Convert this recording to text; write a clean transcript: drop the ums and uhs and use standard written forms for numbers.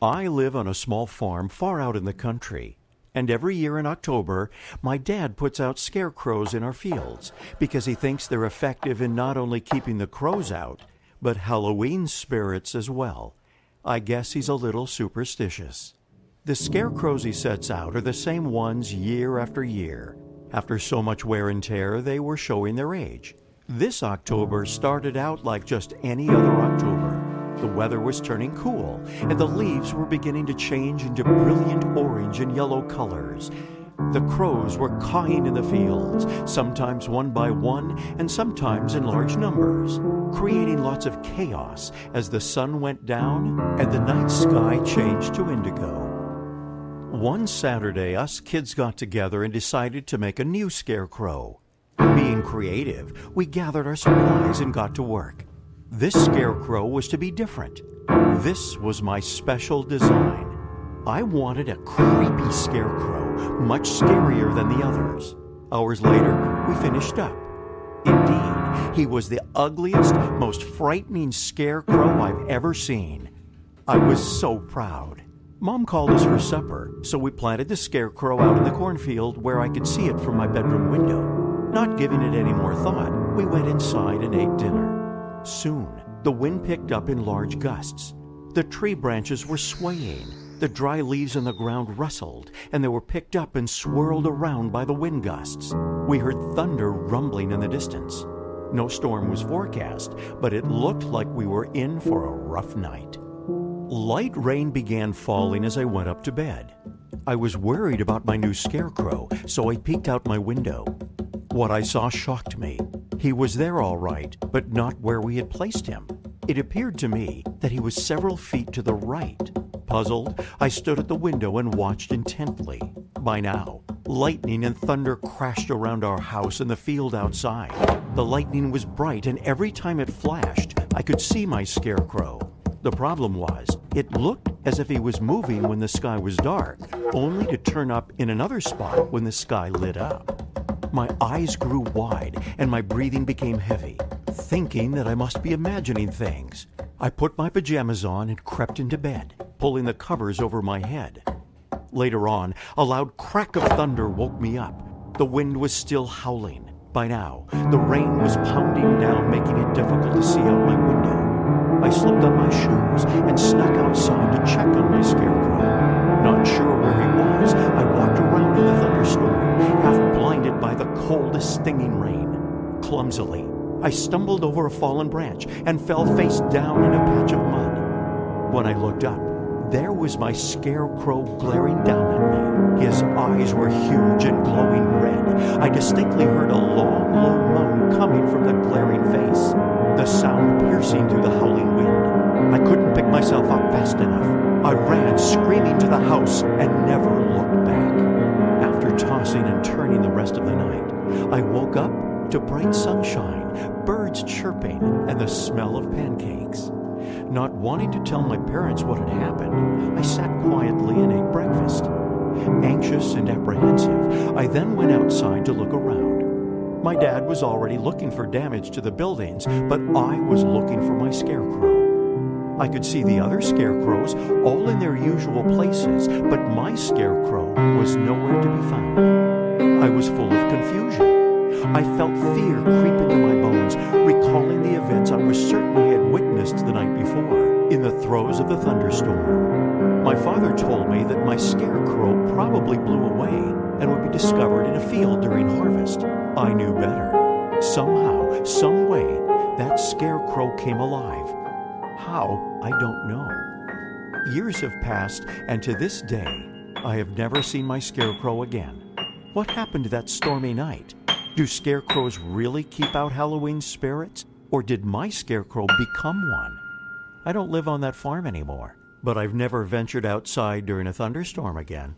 I live on a small farm far out in the country, and every year in October, my dad puts out scarecrows in our fields because he thinks they're effective in not only keeping the crows out, but Halloween spirits as well. I guess he's a little superstitious. The scarecrows he sets out are the same ones year after year. After so much wear and tear, they were showing their age. This October started out like just any other October. The weather was turning cool, and the leaves were beginning to change into brilliant orange and yellow colors. The crows were cawing in the fields, sometimes one by one and sometimes in large numbers, creating lots of chaos as the sun went down and the night sky changed to indigo. One Saturday, us kids got together and decided to make a new scarecrow. Being creative, we gathered our supplies and got to work. This scarecrow was to be different. This was my special design. I wanted a creepy scarecrow, much scarier than the others. Hours later, we finished up. Indeed, he was the ugliest, most frightening scarecrow I've ever seen. I was so proud. Mom called us for supper, so we planted the scarecrow out in the cornfield where I could see it from my bedroom window. Not giving it any more thought, we went inside and ate dinner. Soon, the wind picked up in large gusts. The tree branches were swaying. The dry leaves on the ground rustled, and they were picked up and swirled around by the wind gusts. We heard thunder rumbling in the distance. No storm was forecast, but it looked like we were in for a rough night. Light rain began falling as I went up to bed. I was worried about my new scarecrow, so I peeked out my window. What I saw shocked me. He was there all right, but not where we had placed him. It appeared to me that he was several feet to the right. Puzzled, I stood at the window and watched intently. By now, lightning and thunder crashed around our house and the field outside. The lightning was bright, and every time it flashed, I could see my scarecrow. The problem was, it looked as if he was moving when the sky was dark, only to turn up in another spot when the sky lit up. My eyes grew wide and my breathing became heavy, thinking that I must be imagining things. I put my pajamas on and crept into bed, pulling the covers over my head. Later on, a loud crack of thunder woke me up. The wind was still howling. By now, the rain was pounding down, making it difficult to see out my window. I slipped on my shoes and snuck outside to check on my scarecrow. Not sure where he was, I walked around in the thunderstorm, half blinded by the cold, stinging rain. Clumsily, I stumbled over a fallen branch and fell face down in a patch of mud. When I looked up, there was my scarecrow glaring down at me. His eyes were huge and glowing red. I distinctly heard a long, low moan coming from the glaring face, the sound piercing through the howling wind. I couldn't pick myself up fast enough. I ran screaming to the house and never looked back. After tossing and turning the rest of the night, I woke up to bright sunshine, birds chirping, and the smell of pancakes. Not wanting to tell my parents what had happened, I sat quietly and ate breakfast. Anxious and apprehensive, I then went outside to look around. My dad was already looking for damage to the buildings, but I was looking for my scarecrow. I could see the other scarecrows all in their usual places, but my scarecrow was nowhere to be found. I was full of confusion. I felt fear creep into my bones, recalling the events I was certain I had witnessed the night before, in the throes of the thunderstorm. My father told me that my scarecrow probably blew away and would be discovered in a field during harvest. I knew better. Somehow, some way, that scarecrow came alive. How, I don't know. Years have passed, and to this day, I have never seen my scarecrow again. What happened that stormy night? Do scarecrows really keep out Halloween spirits, or did my scarecrow become one? I don't live on that farm anymore, but I've never ventured outside during a thunderstorm again.